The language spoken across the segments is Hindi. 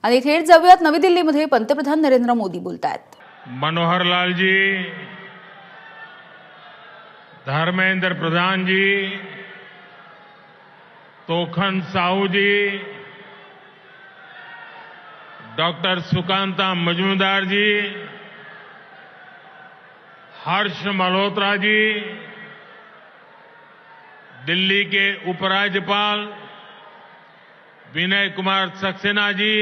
आणि थेट जाऊयात नवी दिल्लीमध्ये पंतप्रधान नरेंद्र मोदी बोलतायत। मनोहरलाल जी, धर्मेंद्र प्रधान जी, तोखन साहू जी, डॉक्टर सुकांता मजूमदार जी, हर्ष मल्होत्रा जी, दिल्ली के उपराज्यपाल विनय कुमार सक्सेना जी,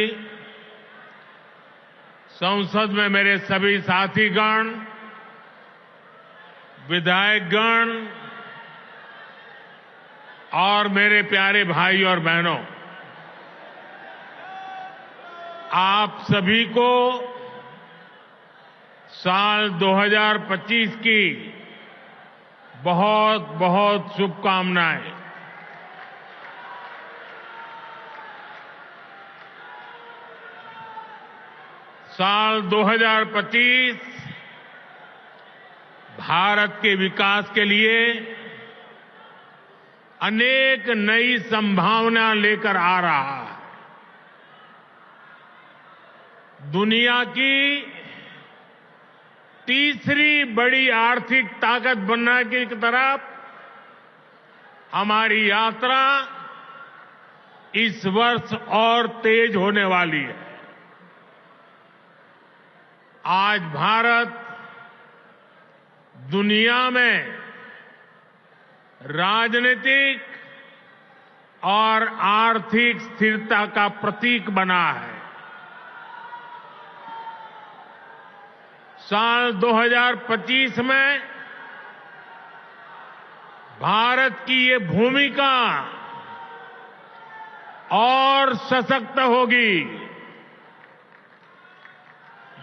संसद में मेरे सभी साथीगण, विधायकगण और मेरे प्यारे भाई और बहनों, आप सभी को साल 2025 की बहुत बहुत शुभकामनाएं। साल 2025 भारत के विकास के लिए अनेक नई संभावना लेकर आ रहा है। दुनिया की तीसरी बड़ी आर्थिक ताकत बनने की तरफ हमारी यात्रा इस वर्ष और तेज होने वाली है। आज भारत दुनिया में राजनीतिक और आर्थिक स्थिरता का प्रतीक बना है। साल 2025 में भारत की ये भूमिका और सशक्त होगी।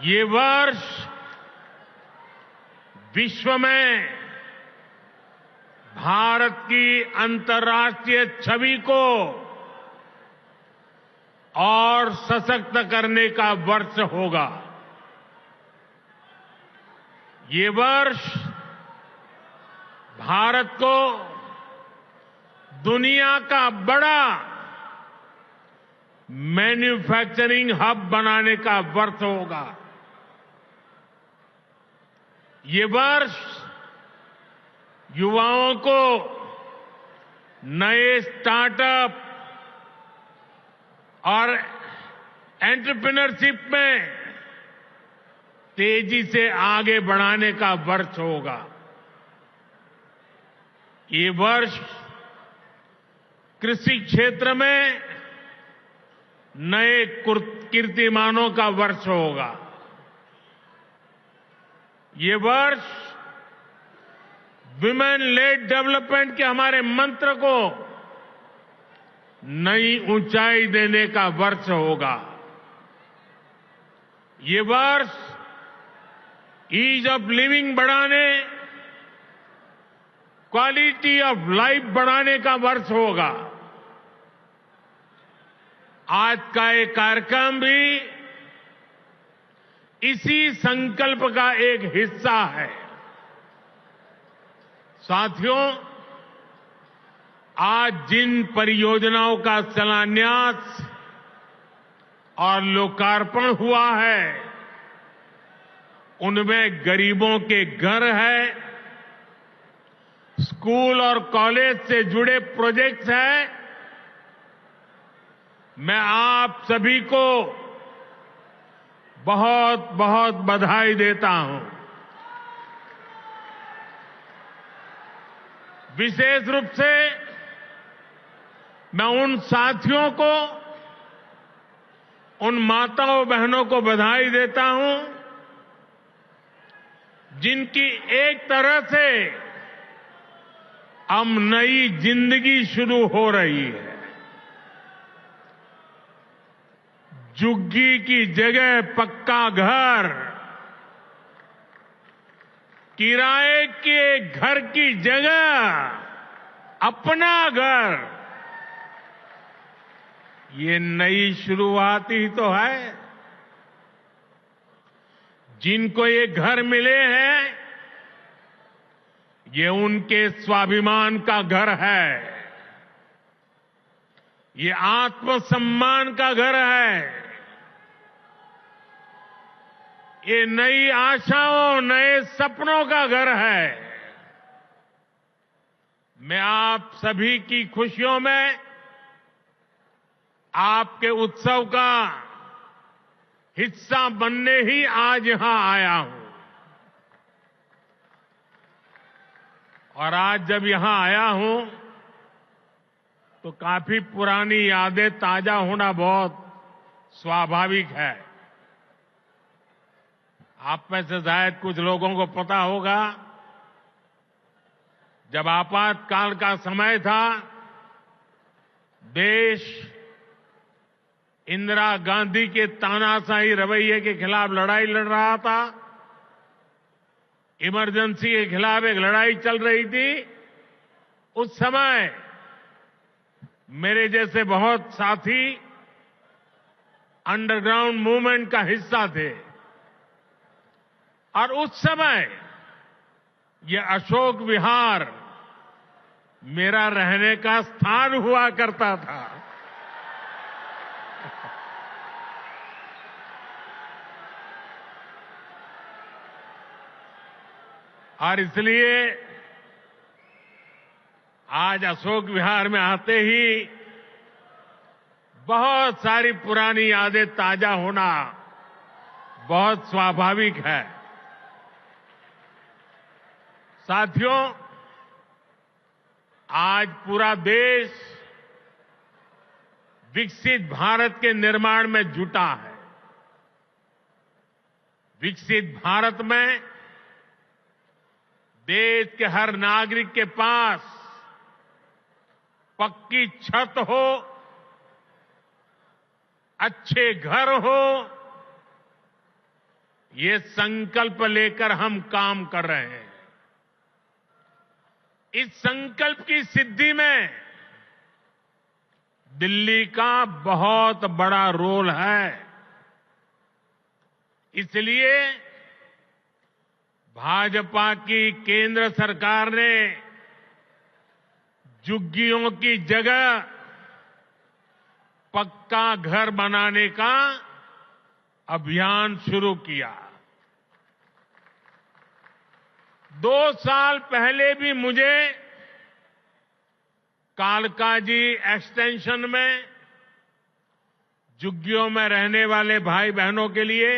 ये वर्ष विश्व में भारत की अंतर्राष्ट्रीय छवि को और सशक्त करने का वर्ष होगा। ये वर्ष भारत को दुनिया का बड़ा मैन्युफैक्चरिंग हब बनाने का वर्ष होगा। ये वर्ष युवाओं को नए स्टार्टअप और एंटरप्रेन्योरशिप में तेजी से आगे बढ़ाने का वर्ष होगा। ये वर्ष कृषि क्षेत्र में नए कीर्तिमानों का वर्ष होगा। ये वर्ष विमेन लेड डेवलपमेंट के हमारे मंत्र को नई ऊंचाई देने का वर्ष होगा। ये वर्ष ईज ऑफ लिविंग बढ़ाने, क्वालिटी ऑफ लाइफ बढ़ाने का वर्ष होगा। आज का ये कार्यक्रम भी इसी संकल्प का एक हिस्सा है। साथियों, आज जिन परियोजनाओं का शिलान्यास और लोकार्पण हुआ है, उनमें गरीबों के घर है, स्कूल और कॉलेज से जुड़े प्रोजेक्ट्स हैं। मैं आप सभी को बहुत बहुत बधाई देता हूं। विशेष रूप से मैं उन साथियों को, उन माताओं बहनों को बधाई देता हूं जिनकी एक तरह से अब नई जिंदगी शुरू हो रही है। झुग्गी की जगह पक्का घर, किराए के घर की जगह अपना घर, ये नई शुरुआत ही तो है। जिनको ये घर मिले हैं, ये उनके स्वाभिमान का घर है, ये आत्मसम्मान का घर है, ये नई आशाओं, नए सपनों का घर है। मैं आप सभी की खुशियों में आपके उत्सव का हिस्सा बनने ही आज यहां आया हूं। और आज जब यहां आया हूं तो काफी पुरानी यादें ताजा होना बहुत स्वाभाविक है। आप में से शायद कुछ लोगों को पता होगा, जब आपातकाल का समय था, देश इंदिरा गांधी के तानाशाही रवैये के खिलाफ लड़ाई लड़ रहा था। इमरजेंसी के खिलाफ एक लड़ाई चल रही थी। उस समय मेरे जैसे बहुत साथी अंडरग्राउंड मूवमेंट का हिस्सा थे और उस समय ये अशोक विहार मेरा रहने का स्थान हुआ करता था। और इसलिए आज अशोक विहार में आते ही बहुत सारी पुरानी यादें ताजा होना बहुत स्वाभाविक है। साथियों, आज पूरा देश विकसित भारत के निर्माण में जुटा है। विकसित भारत में देश के हर नागरिक के पास पक्की छत हो, अच्छे घर हो, ये संकल्प लेकर हम काम कर रहे हैं। इस संकल्प की सिद्धि में दिल्ली का बहुत बड़ा रोल है। इसलिए भाजपा की केंद्र सरकार ने झुग्गियों की जगह पक्का घर बनाने का अभियान शुरू किया। 2 साल पहले भी मुझे कालकाजी एक्सटेंशन में झुग्गियों में रहने वाले भाई बहनों के लिए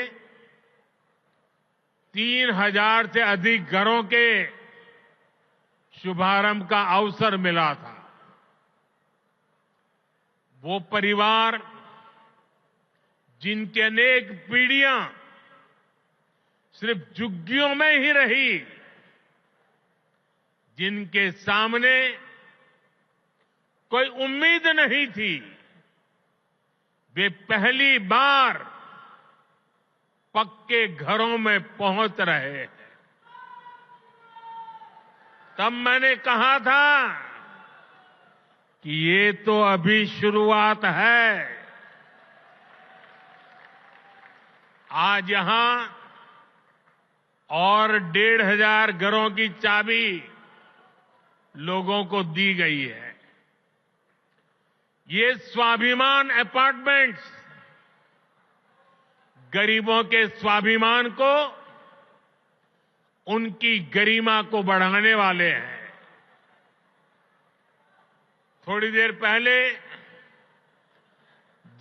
3000 से अधिक घरों के शुभारंभ का अवसर मिला था। वो परिवार जिनकी अनेक पीढ़ियां सिर्फ झुग्गियों में ही रही, जिनके सामने कोई उम्मीद नहीं थी, वे पहली बार पक्के घरों में पहुंच रहे हैं। तब मैंने कहा था कि ये तो अभी शुरुआत है। आज यहां और 1500 घरों की चाबी लोगों को दी गई है। ये स्वाभिमान अपार्टमेंट्स गरीबों के स्वाभिमान को, उनकी गरिमा को बढ़ाने वाले हैं। थोड़ी देर पहले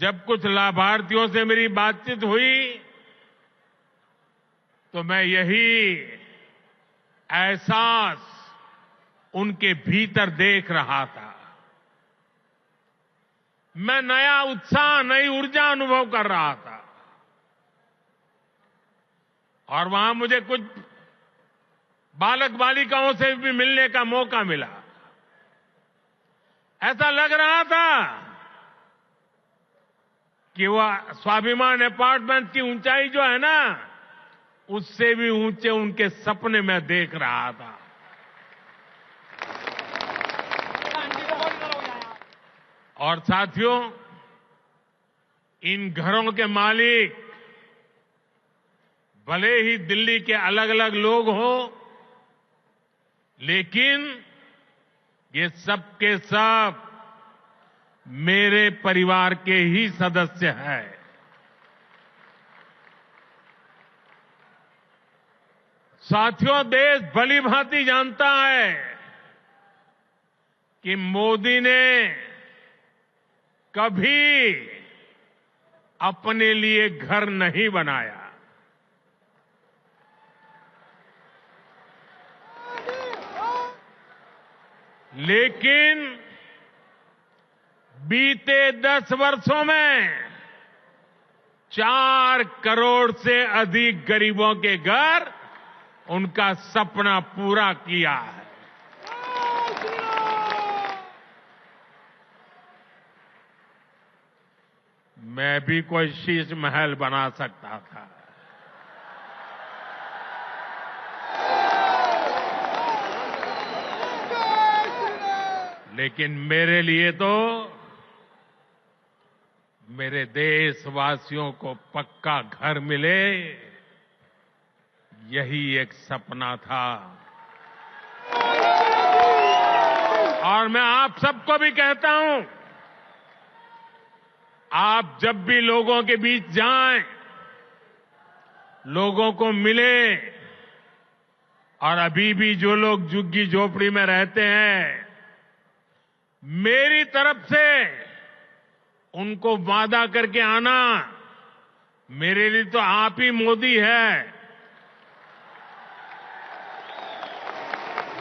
जब कुछ लाभार्थियों से मेरी बातचीत हुई तो मैं यही एहसास उनके भीतर देख रहा था। मैं नया उत्साह, नई ऊर्जा अनुभव कर रहा था। और वहां मुझे कुछ बालक बालिकाओं से भी मिलने का मौका मिला। ऐसा लग रहा था कि वह स्वाभिमान अपार्टमेंट की ऊंचाई जो है ना, उससे भी ऊंचे उनके सपने में देख रहा था। और साथियों, इन घरों के मालिक भले ही दिल्ली के अलग अलग लोग हों, लेकिन ये सब के सब मेरे परिवार के ही सदस्य हैं। साथियों, देश भली भांति जानता है कि मोदी ने कभी अपने लिए घर नहीं बनाया। लेकिन बीते 10 वर्षों में 4 करोड़ से अधिक गरीबों के घर उनका सपना पूरा किया है। मैं भी कोई शीश महल बना सकता था, लेकिन मेरे लिए तो मेरे देशवासियों को पक्का घर मिले, यही एक सपना था। और मैं आप सबको भी कहता हूं, आप जब भी लोगों के बीच जाएं, लोगों को मिले, और अभी भी जो लोग झुग्गी झोपड़ी में रहते हैं, मेरी तरफ से उनको वादा करके आना, मेरे लिए तो आप ही मोदी है।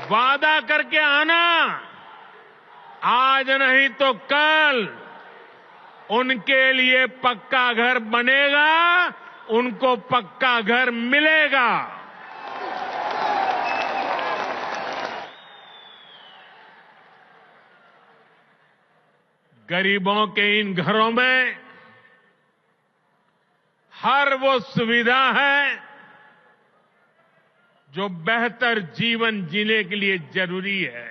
वादा करके आना, आज नहीं तो कल उनके लिए पक्का घर बनेगा, उनको पक्का घर मिलेगा। गरीबों के इन घरों में हर वो सुविधा है जो बेहतर जीवन जीने के लिए जरूरी है।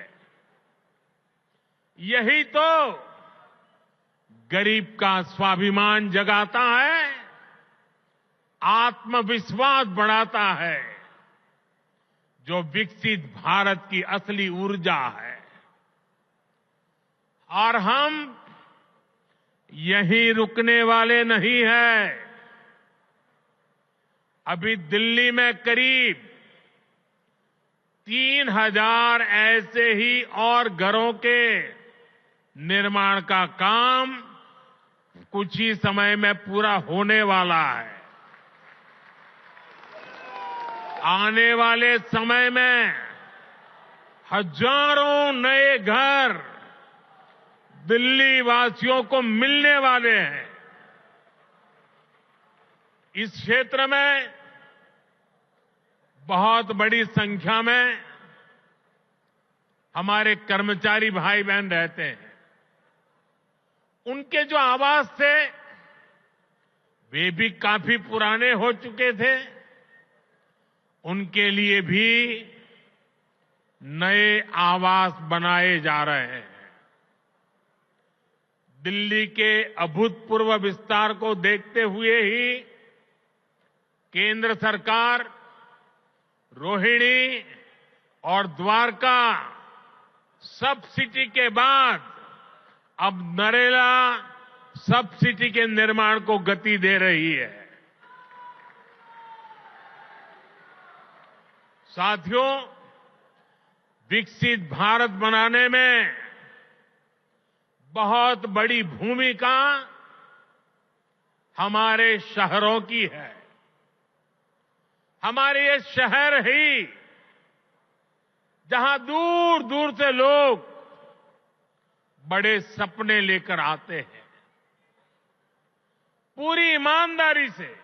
यही तो गरीब का स्वाभिमान जगाता है, आत्मविश्वास बढ़ाता है, जो विकसित भारत की असली ऊर्जा है। और हम यहीं रुकने वाले नहीं हैं। अभी दिल्ली में करीब 3000 ऐसे ही और घरों के निर्माण का काम कुछ ही समय में पूरा होने वाला है। आने वाले समय में हजारों नए घर दिल्ली वासियों को मिलने वाले हैं। इस क्षेत्र में बहुत बड़ी संख्या में हमारे कर्मचारी भाई बहन रहते हैं। उनके जो आवास थे, वे भी काफी पुराने हो चुके थे। उनके लिए भी नए आवास बनाए जा रहे हैं। दिल्ली के अभूतपूर्व विस्तार को देखते हुए ही केंद्र सरकार रोहिणी और द्वारका सब सिटी के बाद अब नरेला सब सिटी के निर्माण को गति दे रही है। साथियों, विकसित भारत बनाने में बहुत बड़ी भूमिका हमारे शहरों की है। हमारे ये शहर ही जहां दूर दूर से लोग बड़े सपने लेकर आते हैं, पूरी ईमानदारी से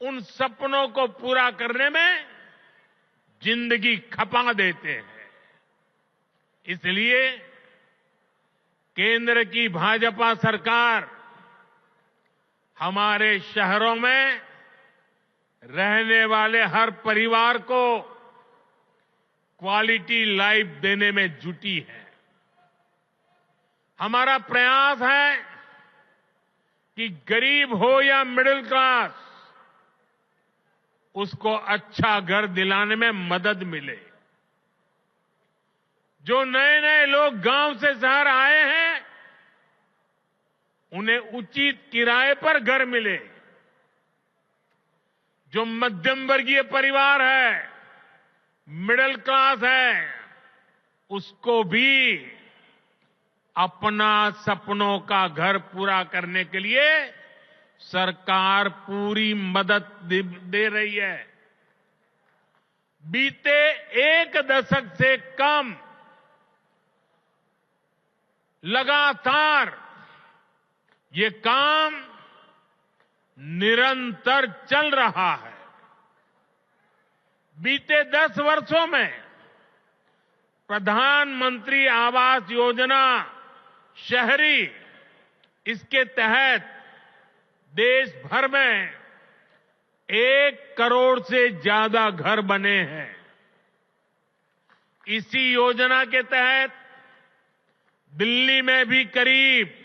उन सपनों को पूरा करने में जिंदगी खपा देते हैं। इसलिए केंद्र की भाजपा सरकार हमारे शहरों में रहने वाले हर परिवार को क्वालिटी लाइफ देने में जुटी है। हमारा प्रयास है कि गरीब हो या मिडिल क्लास, उसको अच्छा घर दिलाने में मदद मिले। जो नए नए लोग गांव से शहर आए हैं, उन्हें उचित किराए पर घर मिले। जो मध्यम वर्गीय परिवार है, मिडिल क्लास है, उसको भी अपना सपनों का घर पूरा करने के लिए सरकार पूरी मदद दे रही है। बीते एक दशक से कम लगातार ये काम निरंतर चल रहा है। बीते 10 वर्षों में प्रधानमंत्री आवास योजना शहरी, इसके तहत देश भर में 1 करोड़ से ज्यादा घर बने हैं। इसी योजना के तहत दिल्ली में भी करीब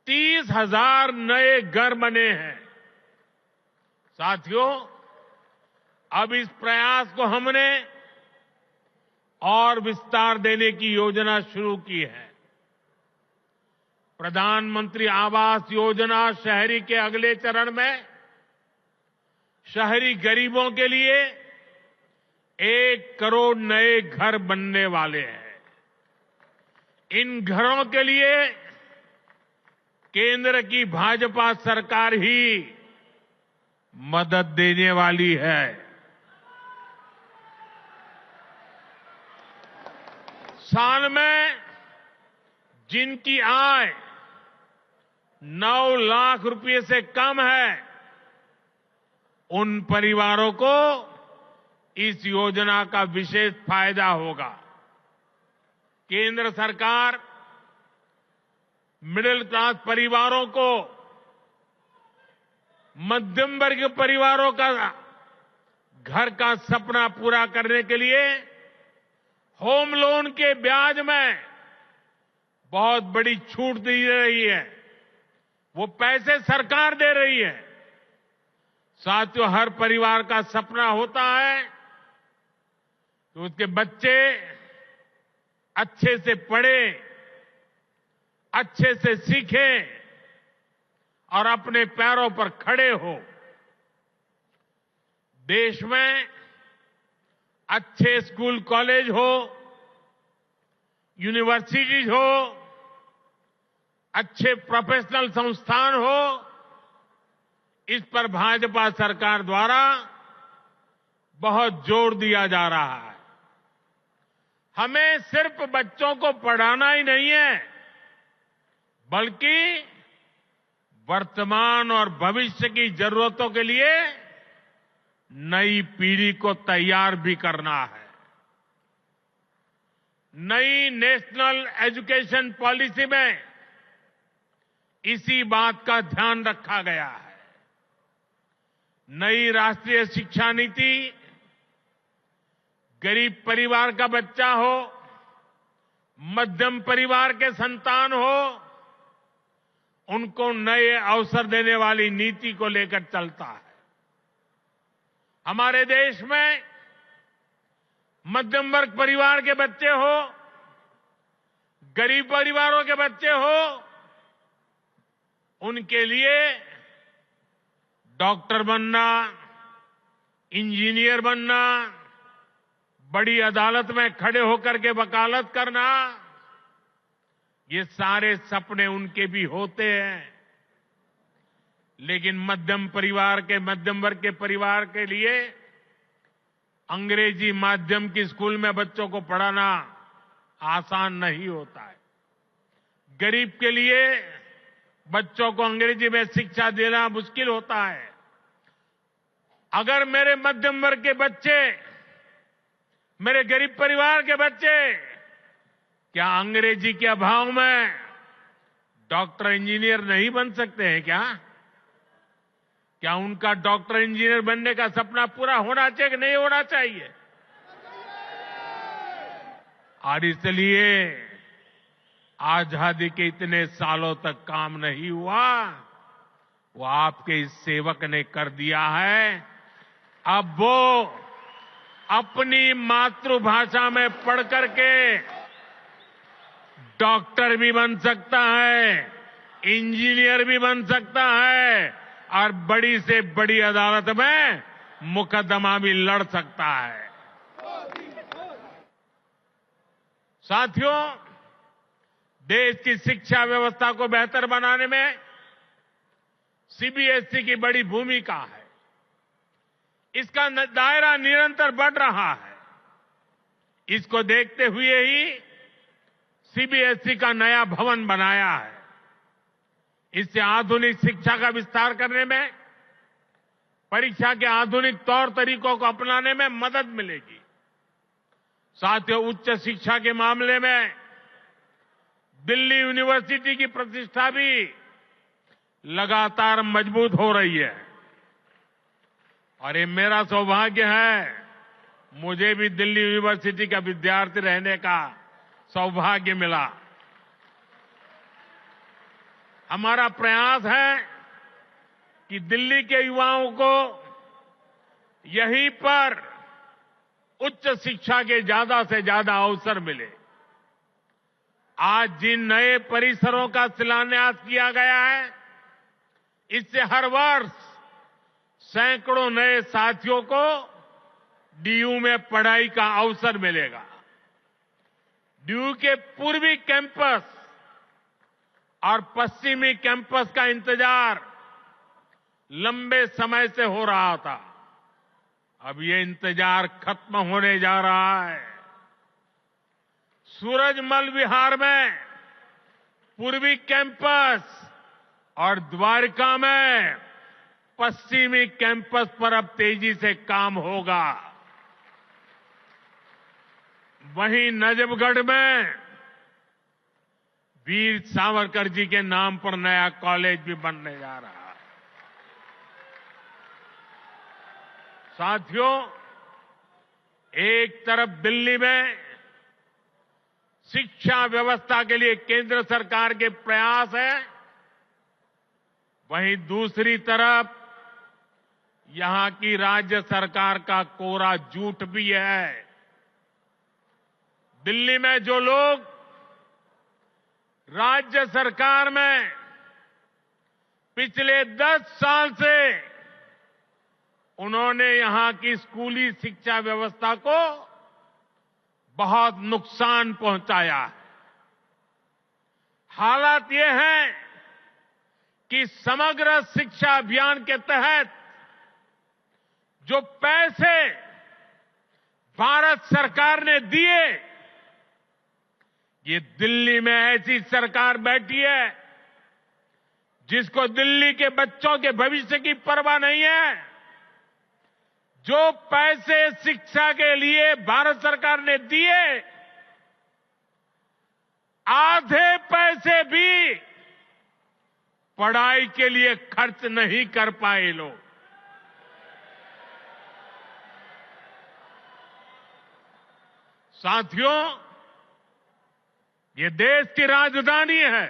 30,000 नए घर बने हैं। साथियों, अब इस प्रयास को हमने और विस्तार देने की योजना शुरू की है। प्रधानमंत्री आवास योजना शहरी के अगले चरण में शहरी गरीबों के लिए 1 करोड़ नए घर बनने वाले हैं। इन घरों के लिए केंद्र की भाजपा सरकार ही मदद देने वाली है। साल में जिनकी आय 9 लाख रुपए से कम है, उन परिवारों को इस योजना का विशेष फायदा होगा। केंद्र सरकार मिडिल क्लास परिवारों को, मध्यम वर्ग परिवारों का घर का सपना पूरा करने के लिए होम लोन के ब्याज में बहुत बड़ी छूट दी रही है। वो पैसे सरकार दे रही है। साथियों, हर परिवार का सपना होता है कि उसके बच्चे अच्छे से पढ़ें, अच्छे से सीखें और अपने पैरों पर खड़े हो। देश में अच्छे स्कूल कॉलेज हो, यूनिवर्सिटीज हो, अच्छे प्रोफेशनल संस्थान हो, इस पर भाजपा सरकार द्वारा बहुत जोर दिया जा रहा है। हमें सिर्फ बच्चों को पढ़ाना ही नहीं है, बल्कि वर्तमान और भविष्य की जरूरतों के लिए नई पीढ़ी को तैयार भी करना है। नई नेशनल एजुकेशन पॉलिसी में इसी बात का ध्यान रखा गया है। नई राष्ट्रीय शिक्षा नीति गरीब परिवार का बच्चा हो, मध्यम परिवार के संतान हो, उनको नए अवसर देने वाली नीति को लेकर चलता है। हमारे देश में मध्यम वर्ग परिवार के बच्चे हो, गरीब परिवारों के बच्चे हो, उनके लिए डॉक्टर बनना, इंजीनियर बनना, बड़ी अदालत में खड़े होकर के वकालत करना, ये सारे सपने उनके भी होते हैं। लेकिन मध्यम वर्ग के परिवार के लिए अंग्रेजी माध्यम की स्कूल में बच्चों को पढ़ाना आसान नहीं होता है। गरीब के लिए बच्चों को अंग्रेजी में शिक्षा देना मुश्किल होता है। अगर मेरे मध्यम वर्ग के बच्चे, मेरे गरीब परिवार के बच्चे क्या अंग्रेजी के अभाव में डॉक्टर इंजीनियर नहीं बन सकते हैं क्या उनका डॉक्टर इंजीनियर बनने का सपना पूरा होना चाहिए कि नहीं होना चाहिए? और इसलिए आजादी के इतने सालों तक काम नहीं हुआ, वो आपके इस सेवक ने कर दिया है। अब वो अपनी मातृभाषा में पढ़ करके डॉक्टर भी बन सकता है, इंजीनियर भी बन सकता है, और बड़ी से बड़ी अदालत में मुकदमा भी लड़ सकता है। साथियों, देश की शिक्षा व्यवस्था को बेहतर बनाने में सीबीएसई की बड़ी भूमिका है। इसका दायरा निरंतर बढ़ रहा है। इसको देखते हुए ही सीबीएसई का नया भवन बनाया है। इससे आधुनिक शिक्षा का विस्तार करने में, परीक्षा के आधुनिक तौर तरीकों को अपनाने में मदद मिलेगी। साथियों, उच्च शिक्षा के मामले में दिल्ली यूनिवर्सिटी की प्रतिष्ठा भी लगातार मजबूत हो रही है और ये मेरा सौभाग्य है, मुझे भी दिल्ली यूनिवर्सिटी का विद्यार्थी रहने का सौभाग्य मिला। हमारा प्रयास है कि दिल्ली के युवाओं को यहीं पर उच्च शिक्षा के ज्यादा से ज्यादा अवसर मिले। आज जिन नए परिसरों का शिलान्यास किया गया है, इससे हर वर्ष सैकड़ों नए साथियों को डीयू में पढ़ाई का अवसर मिलेगा। डीयू के पूर्वी कैंपस और पश्चिमी कैंपस का इंतजार लंबे समय से हो रहा था। अब ये इंतजार खत्म होने जा रहा है। सूरजमल विहार में पूर्वी कैंपस और द्वारका में पश्चिमी कैंपस पर अब तेजी से काम होगा। वहीं नजफगढ़ में वीर सावरकर जी के नाम पर नया कॉलेज भी बनने जा रहा है। साथियों, एक तरफ दिल्ली में शिक्षा व्यवस्था के लिए केंद्र सरकार के प्रयास है, वहीं दूसरी तरफ यहां की राज्य सरकार का कोरा झूठ भी है। दिल्ली में जो लोग राज्य सरकार में पिछले 10 साल से उन्होंने यहां की स्कूली शिक्षा व्यवस्था को बहुत नुकसान पहुंचाया है। हालात ये है कि समग्र शिक्षा अभियान के तहत जो पैसे भारत सरकार ने दिए, ये दिल्ली में ऐसी सरकार बैठी है जिसको दिल्ली के बच्चों के भविष्य की परवाह नहीं है। जो पैसे शिक्षा के लिए भारत सरकार ने दिए, आधे पैसे भी पढ़ाई के लिए खर्च नहीं कर पाए लोग। साथियों, ये देश की राजधानी है।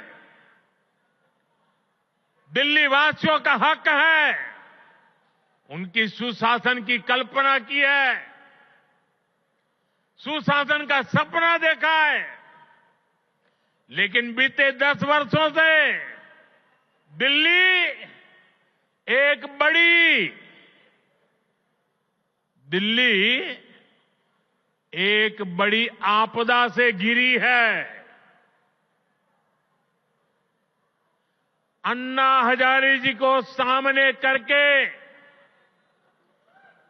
दिल्ली वासियों का हक है, उनकी सुशासन की कल्पना की है, सुशासन का सपना देखा है। लेकिन बीते 10 वर्षों से दिल्ली एक बड़ी आपदा से घिरी है। अन्ना हजारे जी को सामने करके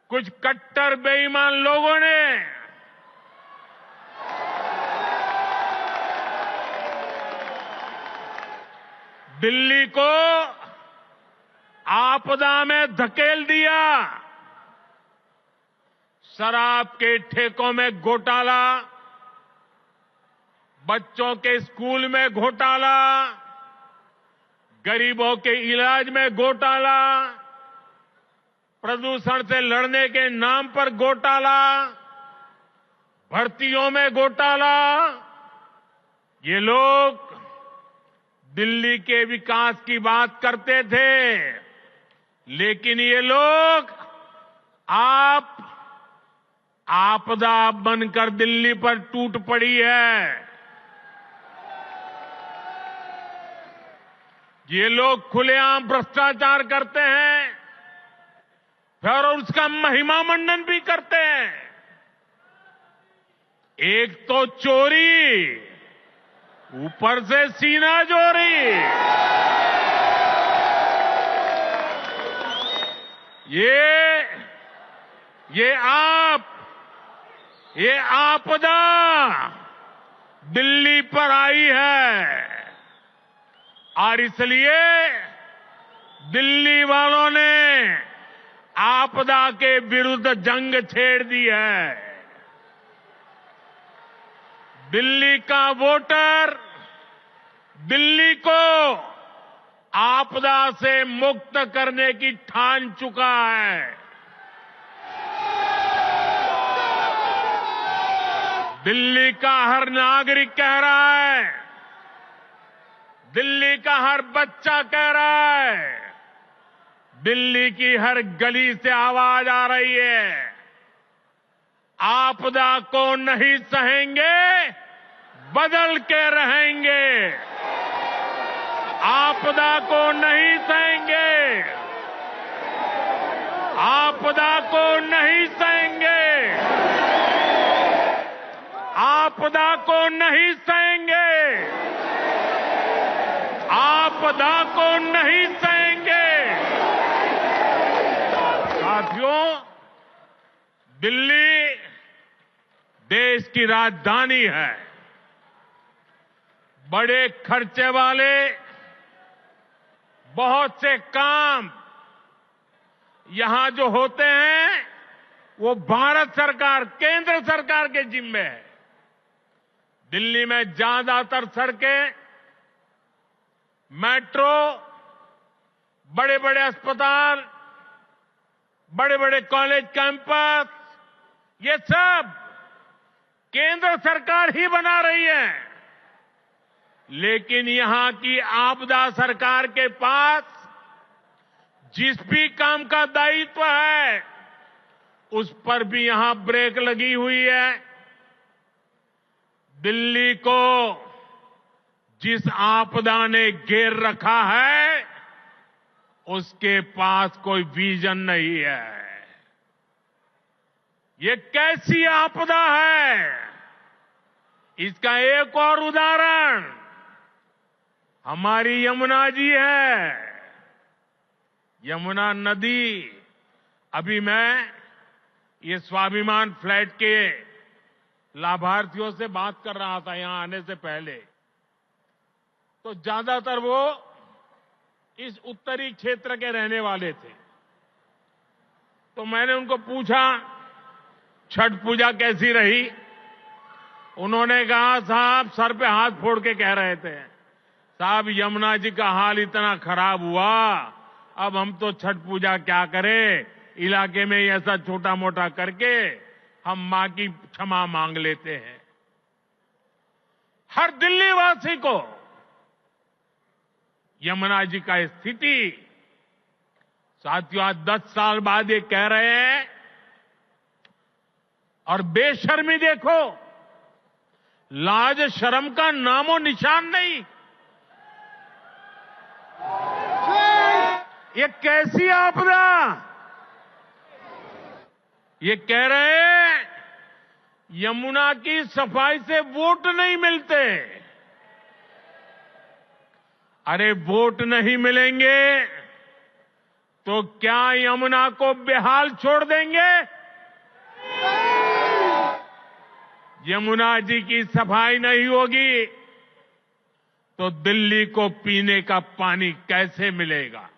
कुछ कट्टर बेईमान लोगों ने दिल्ली को आपदा में धकेल दिया। शराब के ठेकों में घोटाला, बच्चों के स्कूल में घोटाला, गरीबों के इलाज में घोटाला, प्रदूषण से लड़ने के नाम पर घोटाला, भर्तियों में घोटाला। ये लोग दिल्ली के विकास की बात करते थे, लेकिन ये लोग आपदा बनकर दिल्ली पर टूट पड़ी है। ये लोग खुलेआम भ्रष्टाचार करते हैं, फिर उसका महिमा मंडन भी करते हैं। एक तो चोरी, ऊपर से सीना चोरी। ये आपदा दिल्ली पर आई है और इसलिए दिल्ली वालों ने आपदा के विरुद्ध जंग छेड़ दी है। दिल्ली का वोटर दिल्ली को आपदा से मुक्त करने की ठान चुका है। दिल्ली का हर नागरिक कह रहा है, दिल्ली का हर बच्चा कह रहा है, दिल्ली की हर गली से आवाज आ रही है, आपदा को नहीं सहेंगे, बदल के रहेंगे। आपदा को नहीं सहेंगे, आपदा को नहीं सहेंगे, आपदा को नहीं सहेंगे, आपदा को नहीं सहेंगे। साथियों, दिल्ली देश की राजधानी है। बड़े खर्चे वाले बहुत से काम यहां जो होते हैं वो भारत सरकार, केंद्र सरकार के जिम्मे है। दिल्ली में ज्यादातर सड़कें, मेट्रो, बड़े बड़े अस्पताल, बड़े बड़े कॉलेज कैंपस, ये सब केंद्र सरकार ही बना रही है। लेकिन यहां की आपदा सरकार के पास जिस भी काम का दायित्व है उस पर भी यहां ब्रेक लगी हुई है। दिल्ली को जिस आपदा ने घेर रखा है उसके पास कोई विजन नहीं है। ये कैसी आपदा है, इसका एक और उदाहरण हमारी यमुना जी है। यमुना नदी, अभी मैं ये स्वाभिमान फ्लैट के लाभार्थियों से बात कर रहा था यहां आने से पहले, तो ज्यादातर वो इस उत्तरी क्षेत्र के रहने वाले थे। तो मैंने उनको पूछा छठ पूजा कैसी रही। उन्होंने कहा, साहब सर पे हाथ फोड़ के कह रहे थे, साहब यमुना जी का हाल इतना खराब हुआ, अब हम तो छठ पूजा क्या करें, इलाके में ऐसा छोटा मोटा करके हम मां की क्षमा मांग लेते हैं। हर दिल्ली वासी को यमुना जी का स्थिति, साथियों आज 10 साल बाद ये कह रहे हैं, और बेशर्मी देखो, लाज शर्म का नामो निशान नहीं। ये कैसी आपदा, ये कह रहे हैं यमुना की सफाई से वोट नहीं मिलते। अरे वोट नहीं मिलेंगे तो क्या यमुना को बेहाल छोड़ देंगे? यमुना जी की सफाई नहीं होगी तो दिल्ली को पीने का पानी कैसे मिलेगा?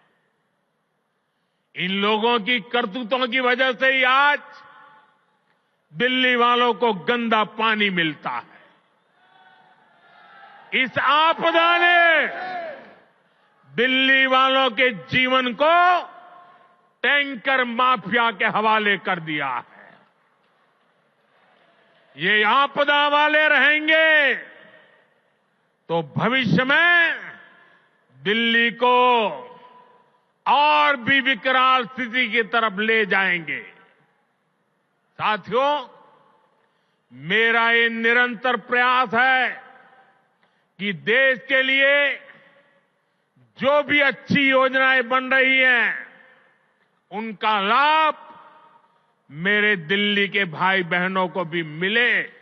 इन लोगों की करतूतों की वजह से ही आज दिल्ली वालों को गंदा पानी मिलता है। इस आपदा ने दिल्ली वालों के जीवन को टैंकर माफिया के हवाले कर दिया है। ये आपदा वाले रहेंगे तो भविष्य में दिल्ली को और भी विकराल स्थिति की तरफ ले जाएंगे। साथियों, मेरा ये निरंतर प्रयास है कि देश के लिए जो भी अच्छी योजनाएं बन रही हैं, उनका लाभ मेरे दिल्ली के भाई बहनों को भी मिले।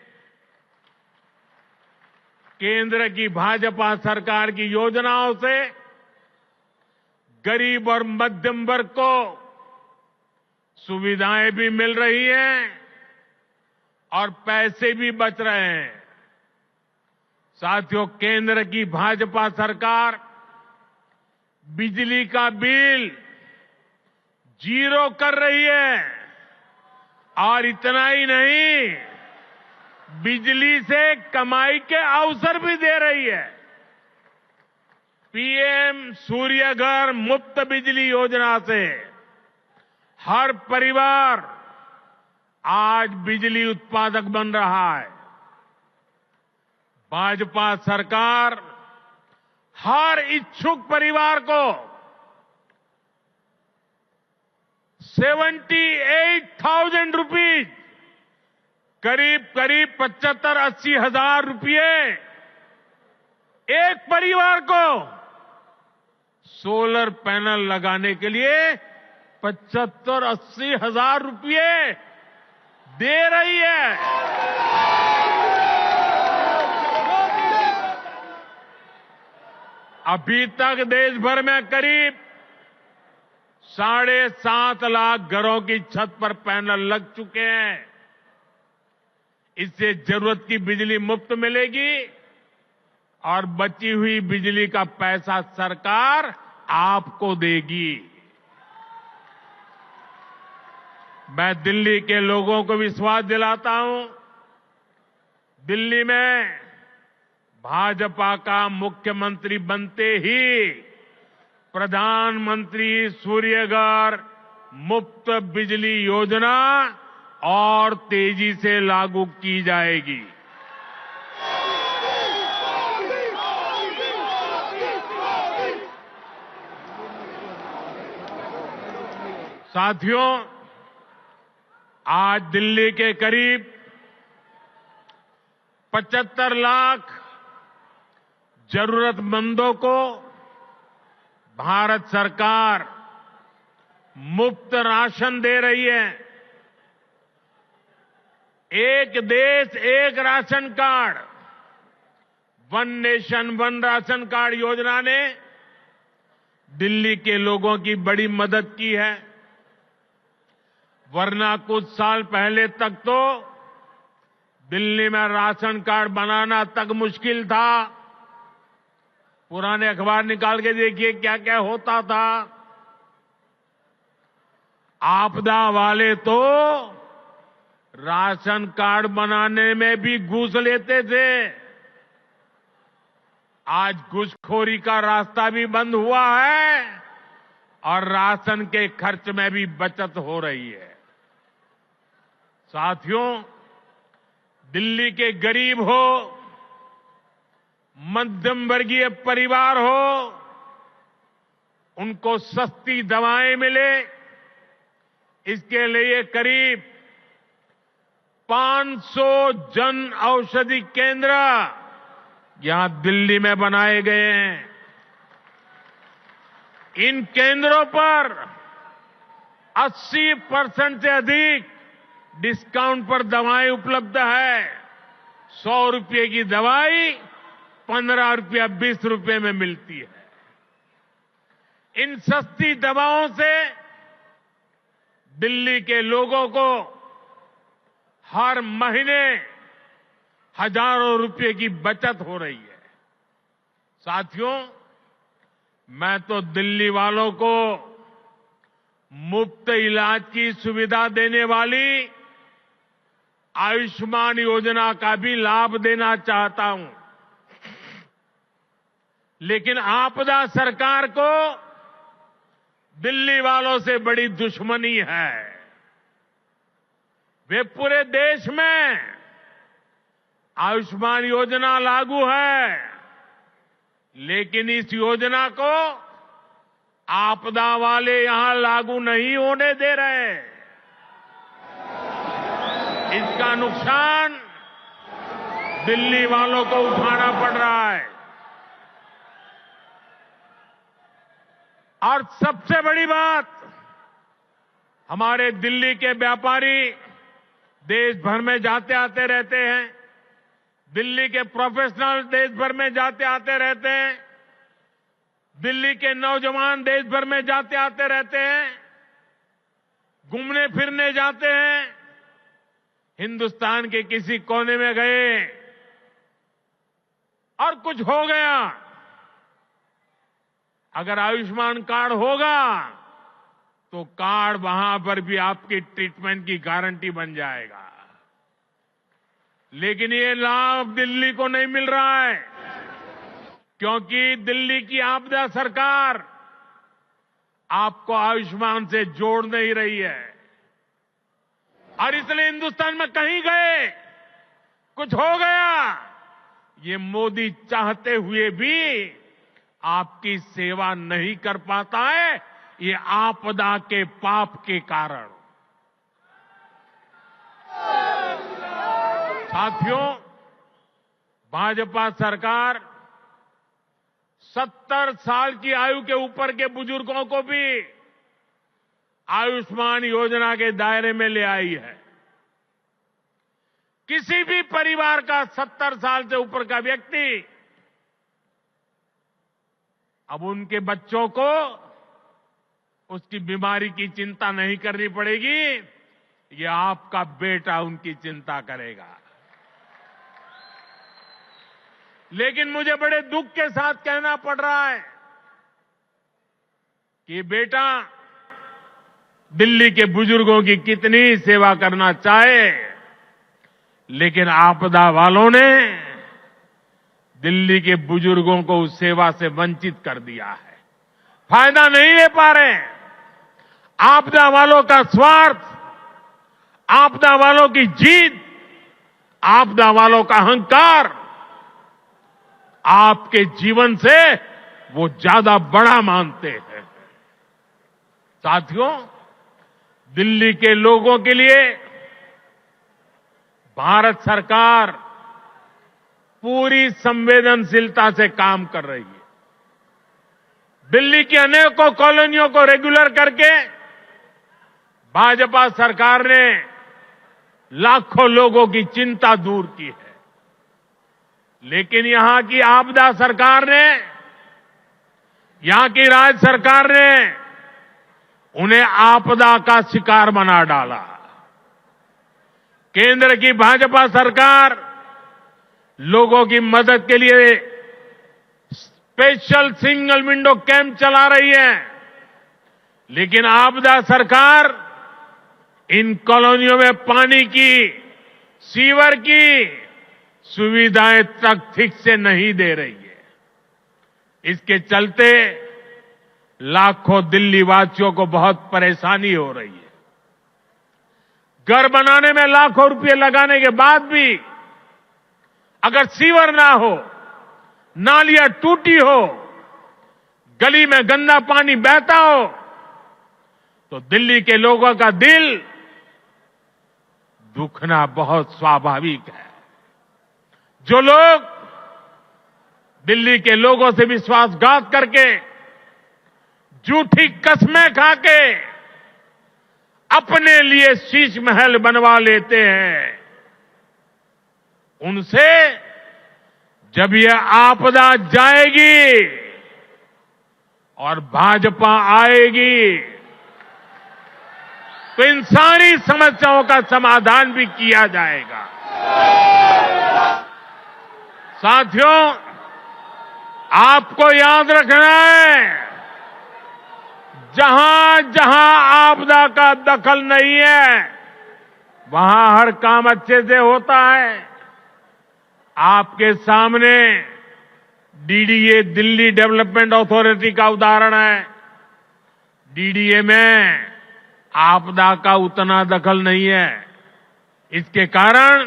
केंद्र की भाजपा सरकार की योजनाओं से गरीब और मध्यम वर्ग को सुविधाएं भी मिल रही हैं और पैसे भी बच रहे हैं। साथियों, केंद्र की भाजपा सरकार बिजली का बिल 0 कर रही है और इतना ही नहीं, बिजली से कमाई के अवसर भी दे रही है। पीएम सूर्य घर मुफ्त बिजली योजना से हर परिवार आज बिजली उत्पादक बन रहा है। भाजपा सरकार हर इच्छुक परिवार को 78,000 रुपीज, करीब 75-80 हजार रुपये एक परिवार को सोलर पैनल लगाने के लिए 75-80 हजार रुपये दे रही है। अभी तक देश भर में करीब 7.5 लाख घरों की छत पर पैनल लग चुके हैं। इससे जरूरत की बिजली मुफ्त मिलेगी और बची हुई बिजली का पैसा सरकार आपको देगी। मैं दिल्ली के लोगों को विश्वास दिलाता हूं, दिल्ली में भाजपा का मुख्यमंत्री बनते ही प्रधानमंत्री सूर्यघर मुफ्त बिजली योजना और तेजी से लागू की जाएगी। साथियों, आज दिल्ली के करीब 75 लाख जरूरतमंदों को भारत सरकार मुफ्त राशन दे रही है। एक देश एक ration card, one nation one ration card योजना ने दिल्ली के लोगों की बड़ी मदद की है। वरना कुछ साल पहले तक तो दिल्ली में राशन कार्ड बनाना तक मुश्किल था। पुराने अखबार निकाल के देखिए क्या क्या होता था। आपदा वाले तो राशन कार्ड बनाने में भी घूस लेते थे। आज घूसखोरी का रास्ता भी बंद हुआ है और राशन के खर्च में भी बचत हो रही है। साथियों, दिल्ली के गरीब हो, मध्यम वर्गीय परिवार हो, उनको सस्ती दवाएं मिले, इसके लिए करीब 500 जन औषधि केंद्र यहां दिल्ली में बनाए गए हैं। इन केंद्रों पर 80% से अधिक डिस्काउंट पर दवाएं उपलब्ध है। 100 रुपये की दवाई 15 रुपया 20 रुपये में मिलती है। इन सस्ती दवाओं से दिल्ली के लोगों को हर महीने हजारों रुपये की बचत हो रही है। साथियों, मैं तो दिल्ली वालों को मुफ्त इलाज की सुविधा देने वाली आयुष्मान योजना का भी लाभ देना चाहता हूं। लेकिन आपदा सरकार को दिल्ली वालों से बड़ी दुश्मनी है। वे पूरे देश में आयुष्मान योजना लागू है, लेकिन इस योजना को आपदा वाले यहां लागू नहीं होने दे रहे। इसका नुकसान दिल्ली वालों को उठाना पड़ रहा है। और सबसे बड़ी बात, हमारे दिल्ली के व्यापारी देश भर में जाते आते रहते हैं, दिल्ली के प्रोफेशनल देश भर में जाते आते रहते हैं, दिल्ली के नौजवान देश भर में जाते आते रहते हैं, घूमने फिरने जाते हैं, हिंदुस्तान के किसी कोने में गए और कुछ हो गया, अगर आयुष्मान कार्ड होगा तो कार्ड वहां पर भी आपकी ट्रीटमेंट की गारंटी बन जाएगा। लेकिन ये लाभ दिल्ली को नहीं मिल रहा है, क्योंकि दिल्ली की आपदा सरकार आपको आयुष्मान से जोड़ नहीं रही है। और इसलिए हिंदुस्तान में कहीं गए, कुछ हो गया, ये मोदी चाहते हुए भी आपकी सेवा नहीं कर पाता है, ये आपदा के पाप के कारण। साथियों, भाजपा सरकार 70 साल की आयु के ऊपर के बुजुर्गों को भी आयुष्मान योजना के दायरे में ले आई है। किसी भी परिवार का 70 साल से ऊपर का व्यक्ति, अब उनके बच्चों को उसकी बीमारी की चिंता नहीं करनी पड़ेगी, ये आपका बेटा उनकी चिंता करेगा। लेकिन मुझे बड़े दुख के साथ कहना पड़ रहा है कि बेटा दिल्ली के बुजुर्गों की कितनी सेवा करना चाहे, लेकिन आपदा वालों ने दिल्ली के बुजुर्गों को उस सेवा से वंचित कर दिया है, फायदा नहीं ले पा रहे हैं। आपदा वालों का स्वार्थ, आपदा वालों की जीत, आपदा वालों का अहंकार आपके जीवन से वो ज्यादा बड़ा मानते हैं। साथियों, दिल्ली के लोगों के लिए भारत सरकार पूरी संवेदनशीलता से काम कर रही है। दिल्ली की अनेकों कॉलोनियों को रेगुलर करके भाजपा सरकार ने लाखों लोगों की चिंता दूर की है। लेकिन यहां की आपदा सरकार ने, यहां की राज्य सरकार ने उन्हें आपदा का शिकार बना डाला। केंद्र की भाजपा सरकार लोगों की मदद के लिए स्पेशल सिंगल विंडो कैंप चला रही है, लेकिन आपदा सरकार इन कॉलोनियों में पानी की, सीवर की सुविधाएं तक ठीक से नहीं दे रही है। इसके चलते लाखों दिल्ली वासियों को बहुत परेशानी हो रही है। घर बनाने में लाखों रुपए लगाने के बाद भी अगर सीवर ना हो, नालियां टूटी हो, गली में गंदा पानी बहता हो, तो दिल्ली के लोगों का दिल दुखना बहुत स्वाभाविक है। जो लोग दिल्ली के लोगों से विश्वासघात करके, झूठी कस्में खाके अपने लिए शीश महल बनवा लेते हैं, उनसे जब यह आपदा जाएगी और भाजपा आएगी तो इन सारी समस्याओं का समाधान भी किया जाएगा। साथियों, आपको याद रखना है, जहां जहां आपदा का दखल नहीं है, वहां हर काम अच्छे से होता है। आपके सामने डीडीए, दिल्ली डेवलपमेंट अथॉरिटी का उदाहरण है। डीडीए में आपदा का उतना दखल नहीं है। इसके कारण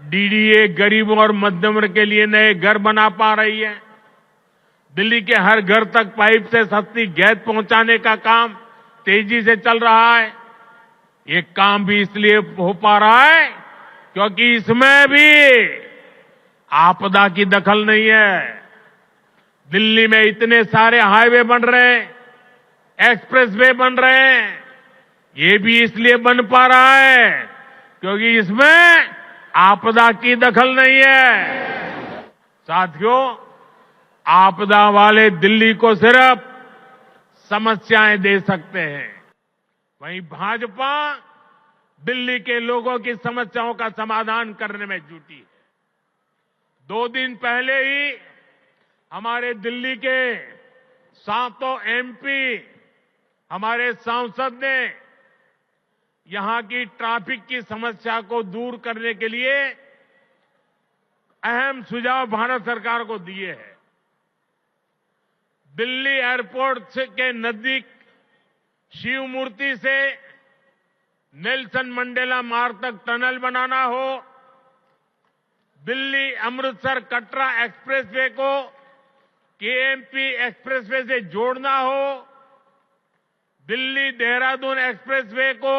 डीडीए गरीबों और मध्यम वर्ग के लिए नए घर बना पा रही है। दिल्ली के हर घर तक पाइप से सस्ती गैस पहुंचाने का काम तेजी से चल रहा है। ये काम भी इसलिए हो पा रहा है क्योंकि इसमें भी आपदा की दखल नहीं है। दिल्ली में इतने सारे हाईवे बन रहे हैं, एक्सप्रेसवे बन रहे हैं, ये भी इसलिए बन पा रहा है क्योंकि इसमें आपदा की दखल नहीं है। साथियों, आपदा वाले दिल्ली को सिर्फ समस्याएं दे सकते हैं, वहीं भाजपा दिल्ली के लोगों की समस्याओं का समाधान करने में जुटी है। 2 दिन पहले ही हमारे दिल्ली के 7 एमपी हमारे सांसद ने यहां की ट्रैफिक की समस्या को दूर करने के लिए अहम सुझाव भारत सरकार को दिए हैं। दिल्ली एयरपोर्ट के नजदीक शिव मूर्ति से नेल्सन मंडेला मार्ग तक टनल बनाना हो, दिल्ली अमृतसर कटरा एक्सप्रेसवे को केएमपी एक्सप्रेसवे से जोड़ना हो, दिल्ली देहरादून एक्सप्रेसवे को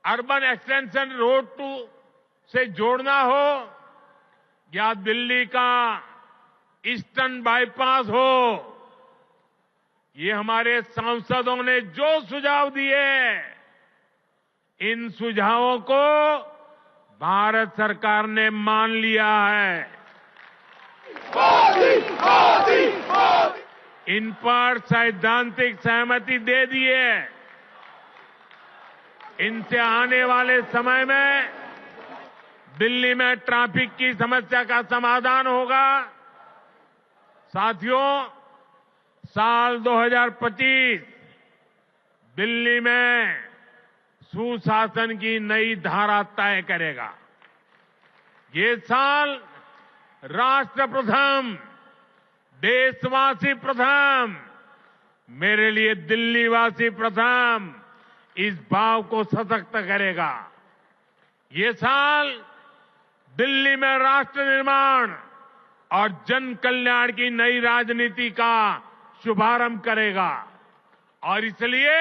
अर्बन एक्सटेंशन रोड 2 से जोड़ना हो, या दिल्ली का ईस्टर्न बाईपास हो, ये हमारे सांसदों ने जो सुझाव दिए, इन सुझावों को भारत सरकार ने मान लिया है। इन पर सैद्धांतिक सहमति दे दी है। इनसे आने वाले समय में दिल्ली में ट्रैफिक की समस्या का समाधान होगा। साथियों, साल 2025 दिल्ली में सुशासन की नई धारा तय करेगा। ये साल राष्ट्र प्रथम, देशवासी प्रथम, मेरे लिए दिल्लीवासी प्रथम, इस भाव को सशक्त करेगा। ये साल दिल्ली में राष्ट्र निर्माण और जन कल्याण की नई राजनीति का शुभारंभ करेगा। और इसलिए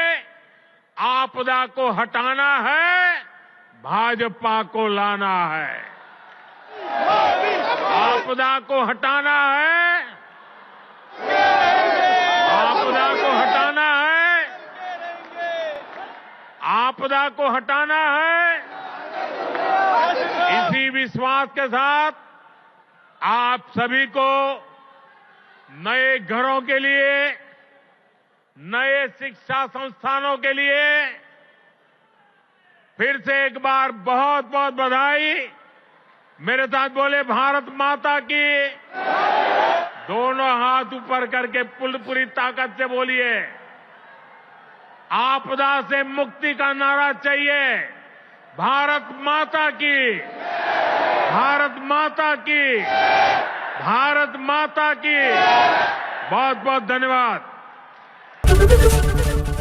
आपदा को हटाना है, भाजपा को लाना है। आपदा को हटाना है, आपदा को हटाना है, आपदा को हटाना है। इसी विश्वास के साथ आप सभी को नए घरों के लिए, नए शिक्षा संस्थानों के लिए फिर से एक बार बहुत बहुत बधाई। मेरे साथ बोले भारत माता की। दोनों हाथ ऊपर करके पूरी ताकत से बोलिए, आपदा से मुक्ति का नारा चाहिए। भारत माता की, भारत माता की, भारत माता की। बहुत बहुत धन्यवाद।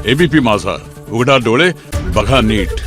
एबीपी माझा, उघडा डोळे बघा नीट।